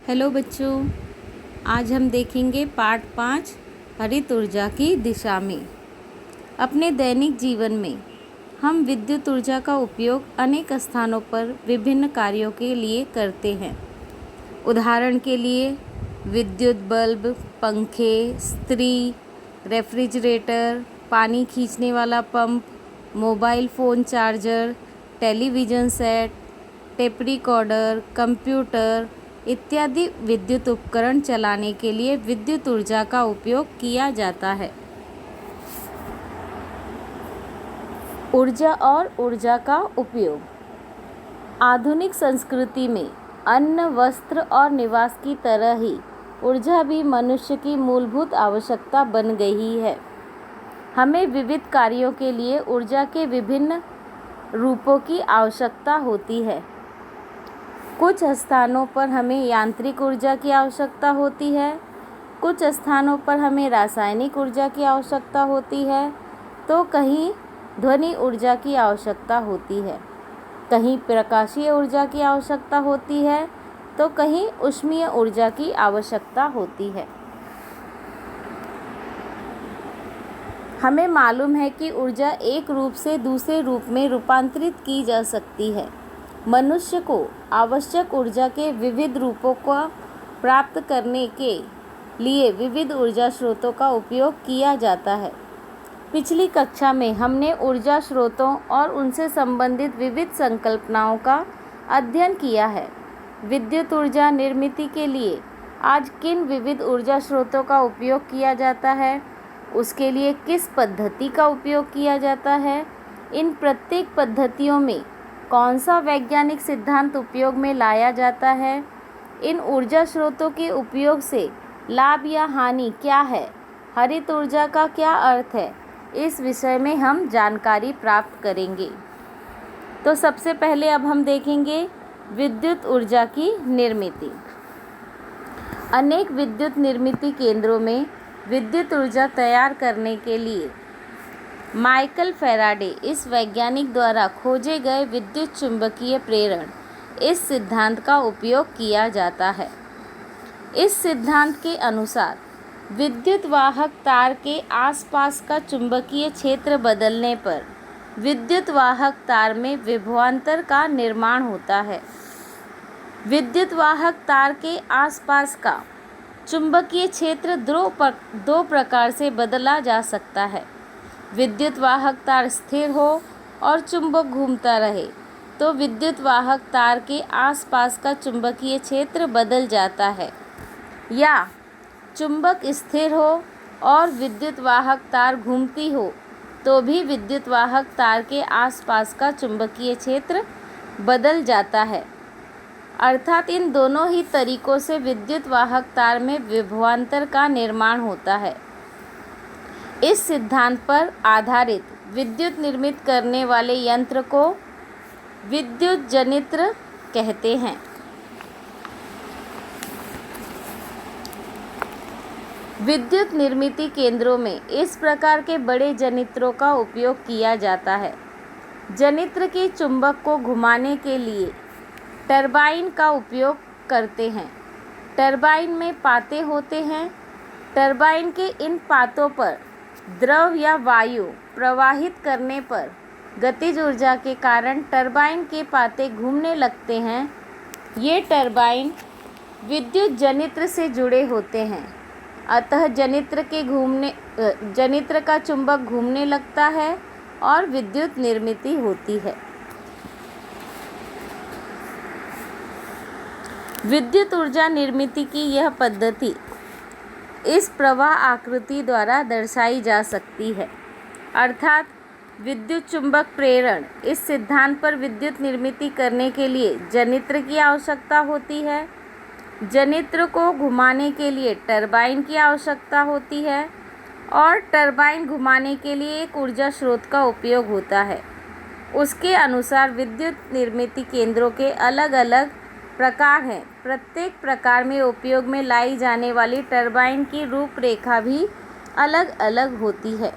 Hello बच्चों, आज हम देखेंगे पार्ट 5 हरित ऊर्जा की दिशा में। अपने दैनिक जीवन में हम विद्युत ऊर्जा का उपयोग अनेक स्थानों पर विभिन्न कार्यों के लिए करते हैं। उदाहरण के लिए विद्युत बल्ब, पंखे, इस्त्री, रेफ्रिजरेटर, पानी खींचने वाला pump, mobile phone charger, television set, tape recorder, computer इत्यादि विद्युत उपकरण चलाने के लिए विद्युत ऊर्जा का उपयोग किया जाता है। ऊर्जा और ऊर्जा का उपयोग। आधुनिक संस्कृति में अन्न, वस्त्र और निवास की तरह ही ऊर्जा भी मनुष्य की मूलभूत आवश्यकता बन गई है। हमें विविध कार्यों के लिए ऊर्जा के विभिन्न रूपों की आवश्यकता होती है। कुछ स्थानों पर हमें यांत्रिक ऊर्जा की आवश्यकता होती है, कुछ स्थानों पर हमें रासायनिक ऊर्जा की आवश्यकता होती है, तो कहीं ध्वनि ऊर्जा की आवश्यकता होती है, कहीं प्रकाशीय ऊर्जा की आवश्यकता होती है, तो कहीं ऊष्मीय ऊर्जा की आवश्यकता होती है। हमें मालूम है कि ऊर्जा एक रूप से दूसरे रूप में रूपांतरित की जा सकती है। मनुष्य को आवश्यक ऊर्जा के विविध रूपों को प्राप्त करने के लिए विविध ऊर्जा स्रोतों का उपयोग किया जाता है। पिछली कक्षा में हमने ऊर्जा स्रोतों और उनसे संबंधित विविध संकल्पनाओं का अध्ययन किया है। विद्युत ऊर्जा निर्मित के लिए आज किन विविध ऊर्जा स्रोतों का उपयोग किया जाता है, उसके लिए किस पद्धति का उपयोग किया जाता है, इन प्रत्येक पद्धतियों में कौन सा वैज्ञानिक सिद्धांत उपयोग में लाया जाता है, इन ऊर्जा स्रोतों के उपयोग से लाभ या हानि क्या है, हरित ऊर्जा का क्या अर्थ है, इस विषय में हम जानकारी प्राप्त करेंगे। तो सबसे पहले अब हम देखेंगे विद्युत ऊर्जा की निर्मिति। अनेक विद्युत निर्मिती केंद्रों में विद्युत ऊर्जा तैयार करने के लिए माइकल फैराडे इस वैज्ञानिक द्वारा खोजे गए विद्युत चुंबकीय प्रेरण इस सिद्धांत का उपयोग किया जाता है। इस सिद्धांत के अनुसार विद्युत वाहक तार के आसपास का चुंबकीय क्षेत्र बदलने पर विद्युत वाहक तार में विभवांतर का निर्माण होता है। विद्युत वाहक तार के आसपास का चुंबकीय क्षेत्र दो प्रकार से बदला जा सकता है। विद्युत वाहक तार स्थिर हो और चुंबक घूमता रहे तो विद्युत वाहक तार के आसपास का चुंबकीय क्षेत्र बदल जाता है, या चुंबक स्थिर हो और विद्युत वाहक तार घूमती हो तो भी विद्युत वाहक तार के आसपास का चुंबकीय क्षेत्र बदल जाता है। अर्थात इन दोनों ही तरीकों से विद्युत वाहक तार में विभवांतर का निर्माण होता है। इस सिद्धांत पर आधारित विद्युत निर्मित करने वाले यंत्र को विद्युत जनित्र कहते हैं। विद्युत निर्मिती केंद्रों में इस प्रकार के बड़े जनित्रों का उपयोग किया जाता है। जनित्र के चुंबक को घुमाने के लिए टरबाइन का उपयोग करते हैं। टरबाइन में पाते होते हैं। टरबाइन के इन पातों पर द्रव या वायु प्रवाहित करने पर गतिज ऊर्जा के कारण टरबाइन के पाते घूमने लगते हैं। ये टरबाइन विद्युत जनित्र से जुड़े होते हैं, अतः जनित्र का चुंबक घूमने लगता है और विद्युत निर्मिती होती है। विद्युत ऊर्जा निर्मिती की यह पद्धति इस प्रवाह आकृति द्वारा दर्शाई जा सकती है, अर्थात विद्युत चुंबक प्रेरण इस सिद्धांत पर विद्युत निर्मिती करने के लिए जनित्र की आवश्यकता होती है। जनित्र को घुमाने के लिए टरबाइन की आवश्यकता होती है और टरबाइन घुमाने के लिए एक ऊर्जा स्रोत का उपयोग होता है। उसके अनुसार विद्युत निर्मिती केंद्रों के अलग अलग प्रकार हैं। प्रत्येक प्रकार में उपयोग में लाई जाने वाली टरबाइन की रूपरेखा भी अलग अलग होती है।